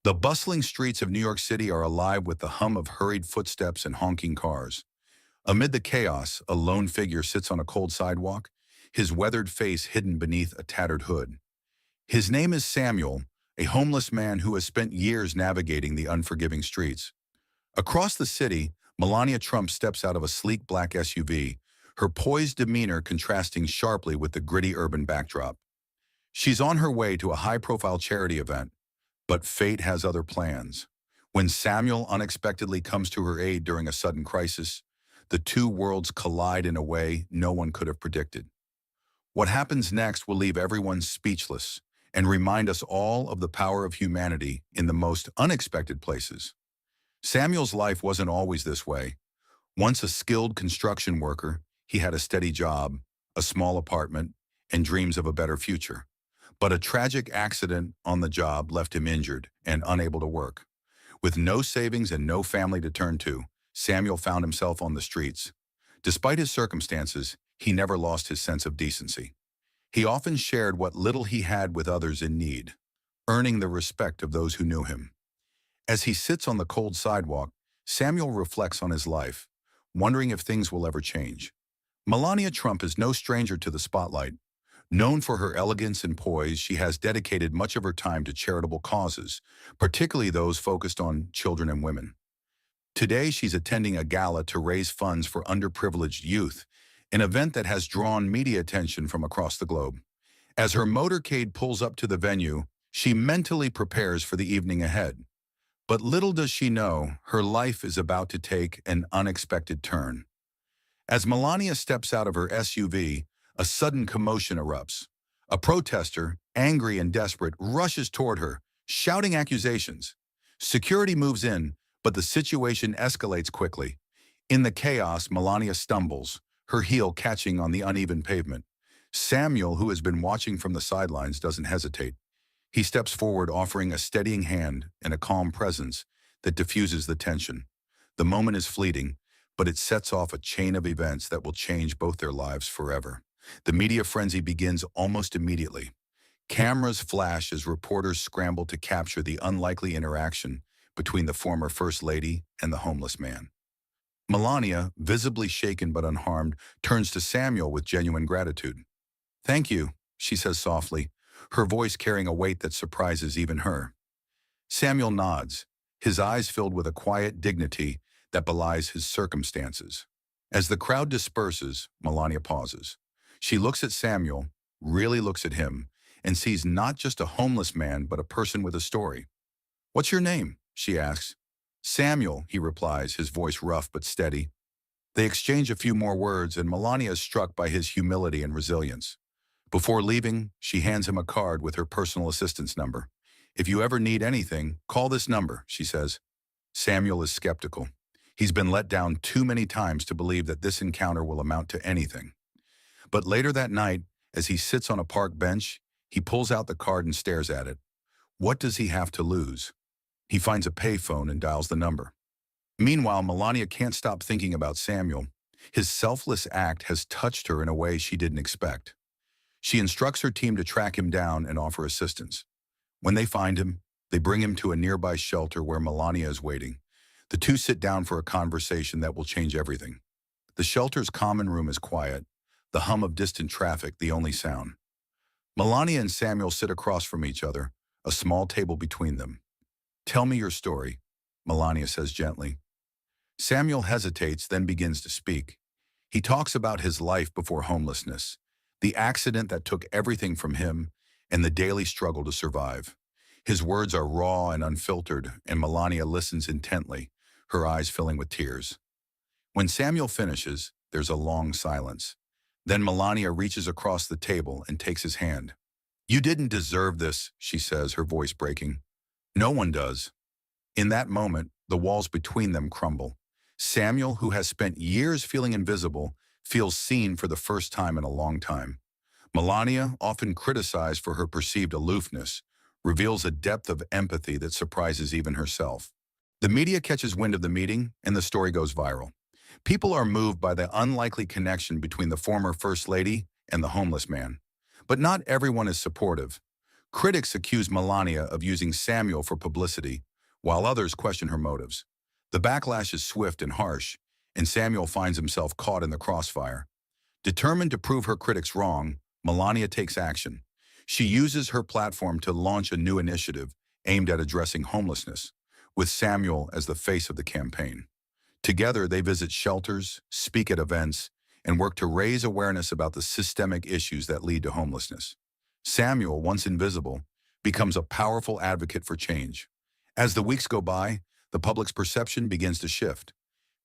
The bustling streets of New York City are alive with the hum of hurried footsteps and honking cars. Amid the chaos, a lone figure sits on a cold sidewalk, his weathered face hidden beneath a tattered hood. His name is Samuel, a homeless man who has spent years navigating the unforgiving streets. Across the city, Melania Trump steps out of a sleek black SUV, her poised demeanor contrasting sharply with the gritty urban backdrop. She's on her way to a high-profile charity event, but fate has other plans. When Samuel unexpectedly comes to her aid during a sudden crisis, the two worlds collide in a way no one could have predicted. What happens next will leave everyone speechless and remind us all of the power of humanity in the most unexpected places. Samuel's life wasn't always this way. Once a skilled construction worker, he had a steady job, a small apartment, and dreams of a better future. But a tragic accident on the job left him injured and unable to work. With no savings and no family to turn to, Samuel found himself on the streets. Despite his circumstances, he never lost his sense of decency. He often shared what little he had with others in need, earning the respect of those who knew him. As he sits on the cold sidewalk, Samuel reflects on his life, wondering if things will ever change. Melania Trump is no stranger to the spotlight. Known for her elegance and poise, she has dedicated much of her time to charitable causes, particularly those focused on children and women. Today, she's attending a gala to raise funds for underprivileged youth, an event that has drawn media attention from across the globe. As her motorcade pulls up to the venue, she mentally prepares for the evening ahead. But little does she know, her life is about to take an unexpected turn. As Melania steps out of her SUV, a sudden commotion erupts. A protester, angry and desperate, rushes toward her, shouting accusations. Security moves in, but the situation escalates quickly. In the chaos, Melania stumbles, her heel catching on the uneven pavement. Samuel, who has been watching from the sidelines, doesn't hesitate. He steps forward, offering a steadying hand and a calm presence that diffuses the tension. The moment is fleeting, but it sets off a chain of events that will change both their lives forever. The media frenzy begins almost immediately. Cameras flash as reporters scramble to capture the unlikely interaction between the former First Lady and the homeless man. Melania, visibly shaken but unharmed, turns to Samuel with genuine gratitude. "Thank you," she says softly, her voice carrying a weight that surprises even her. Samuel nods, his eyes filled with a quiet dignity that belies his circumstances. As the crowd disperses, Melania pauses. She looks at Samuel, really looks at him, and sees not just a homeless man but a person with a story. "What's your name?" she asks. "Samuel," he replies, his voice rough but steady. They exchange a few more words, and Melania is struck by his humility and resilience. Before leaving, she hands him a card with her personal assistance number. "If you ever need anything, call this number," she says. Samuel is skeptical. He's been let down too many times to believe that this encounter will amount to anything. But later that night, as he sits on a park bench, he pulls out the card and stares at it. What does he have to lose? He finds a payphone and dials the number. Meanwhile, Melania can't stop thinking about Samuel. His selfless act has touched her in a way she didn't expect. She instructs her team to track him down and offer assistance. When they find him, they bring him to a nearby shelter where Melania is waiting. The two sit down for a conversation that will change everything. The shelter's common room is quiet, the hum of distant traffic the only sound. Melania and Samuel sit across from each other, a small table between them. "Tell me your story," Melania says gently. Samuel hesitates, then begins to speak. He talks about his life before homelessness, the accident that took everything from him, and the daily struggle to survive. His words are raw and unfiltered, and Melania listens intently, her eyes filling with tears. When Samuel finishes, there's a long silence. Then Melania reaches across the table and takes his hand. "You didn't deserve this," she says, her voice breaking. "No one does." In that moment, the walls between them crumble. Samuel, who has spent years feeling invisible, feels seen for the first time in a long time. Melania, often criticized for her perceived aloofness, reveals a depth of empathy that surprises even herself. The media catches wind of the meeting, and the story goes viral. People are moved by the unlikely connection between the former First Lady and the homeless man. But not everyone is supportive. Critics accuse Melania of using Samuel for publicity, while others question her motives. The backlash is swift and harsh, and Samuel finds himself caught in the crossfire. Determined to prove her critics wrong, Melania takes action. She uses her platform to launch a new initiative aimed at addressing homelessness, with Samuel as the face of the campaign. Together, they visit shelters, speak at events, and work to raise awareness about the systemic issues that lead to homelessness. Samuel, once invisible, becomes a powerful advocate for change. As the weeks go by, the public's perception begins to shift.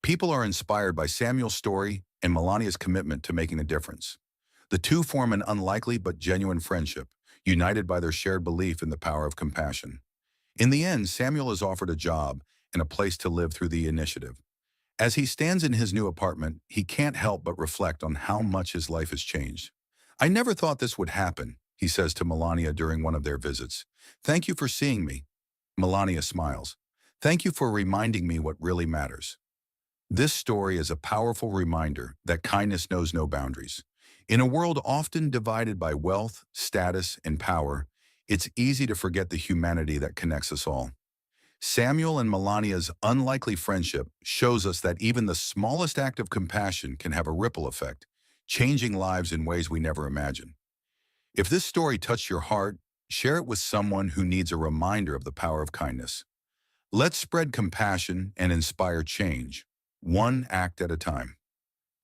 People are inspired by Samuel's story and Melania's commitment to making a difference. The two form an unlikely but genuine friendship, united by their shared belief in the power of compassion. In the end, Samuel is offered a job and a place to live through the initiative. As he stands in his new apartment, he can't help but reflect on how much his life has changed. "I never thought this would happen," he says to Melania during one of their visits. "Thank you for seeing me." Melania smiles. "Thank you for reminding me what really matters." This story is a powerful reminder that kindness knows no boundaries. In a world often divided by wealth, status, and power, it's easy to forget the humanity that connects us all. Samuel and Melania's unlikely friendship shows us that even the smallest act of compassion can have a ripple effect, changing lives in ways we never imagined. If this story touched your heart, share it with someone who needs a reminder of the power of kindness. Let's spread compassion and inspire change, one act at a time.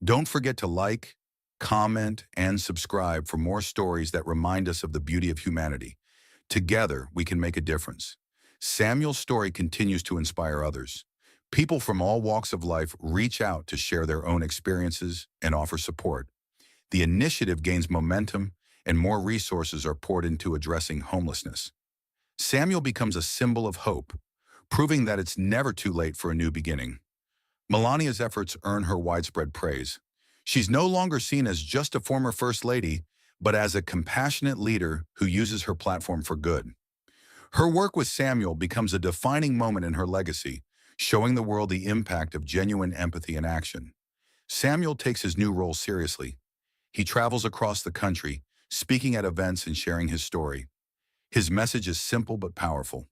Don't forget to like, comment, and subscribe for more stories that remind us of the beauty of humanity. Together, we can make a difference. Samuel's story continues to inspire others. People from all walks of life reach out to share their own experiences and offer support. The initiative gains momentum, and more resources are poured into addressing homelessness. Samuel becomes a symbol of hope, proving that it's never too late for a new beginning. Melania's efforts earn her widespread praise. She's no longer seen as just a former First Lady, but as a compassionate leader who uses her platform for good. Her work with Samuel becomes a defining moment in her legacy, showing the world the impact of genuine empathy and action. Samuel takes his new role seriously. He travels across the country, speaking at events and sharing his story. His message is simple but powerful.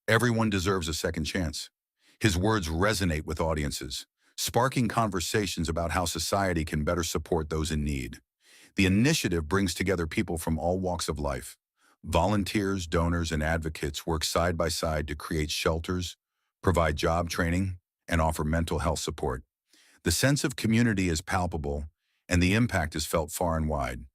Everyone deserves a second chance. His words resonate with audiences, sparking conversations about how society can better support those in need. The initiative brings together people from all walks of life. Volunteers, donors, and advocates work side by side to create shelters, provide job training, and offer mental health support. The sense of community is palpable, and the impact is felt far and wide.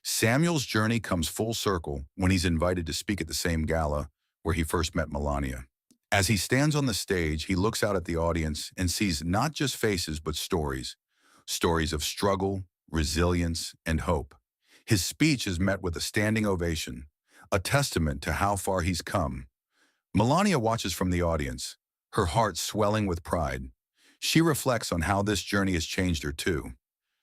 Samuel's journey comes full circle when he's invited to speak at the same gala where he first met Melania. As he stands on the stage, he looks out at the audience and sees not just faces but stories. Stories of struggle, resilience, and hope. His speech is met with a standing ovation, a testament to how far he's come. Melania watches from the audience, her heart swelling with pride. She reflects on how this journey has changed her too.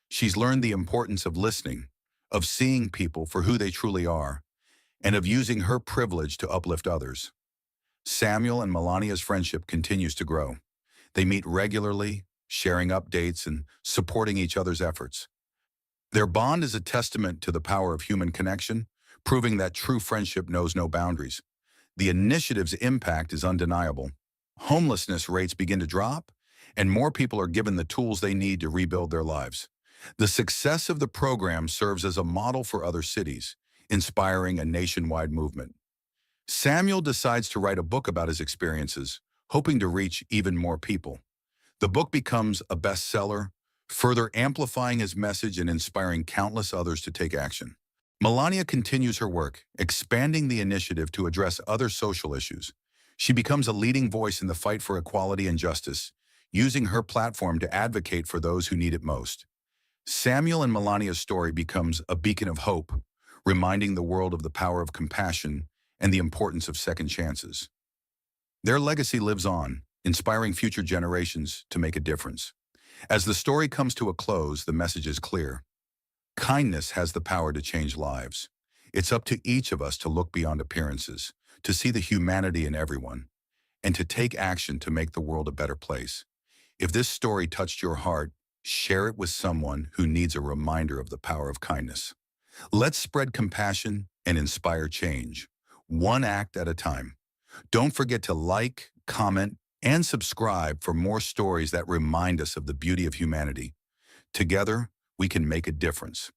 She's learned the importance of listening, of seeing people for who they truly are, and of using her privilege to uplift others. Samuel and Melania's friendship continues to grow. They meet regularly, sharing updates and supporting each other's efforts. Their bond is a testament to the power of human connection, proving that true friendship knows no boundaries. The initiative's impact is undeniable. Homelessness rates begin to drop, and more people are given the tools they need to rebuild their lives. The success of the program serves as a model for other cities, inspiring a nationwide movement. Samuel decides to write a book about his experiences, hoping to reach even more people. The book becomes a bestseller, further amplifying his message and inspiring countless others to take action. Melania continues her work, expanding the initiative to address other social issues. She becomes a leading voice in the fight for equality and justice, using her platform to advocate for those who need it most. Samuel and Melania's story becomes a beacon of hope, reminding the world of the power of compassion and the importance of second chances. Their legacy lives on, inspiring future generations to make a difference. As the story comes to a close, the message is clear. Kindness has the power to change lives. It's up to each of us to look beyond appearances, to see the humanity in everyone, and to take action to make the world a better place. If this story touched your heart, share it with someone who needs a reminder of the power of kindness. Let's spread compassion and inspire change, one act at a time. Don't forget to like, comment, and subscribe for more stories that remind us of the beauty of humanity. Together, we can make a difference.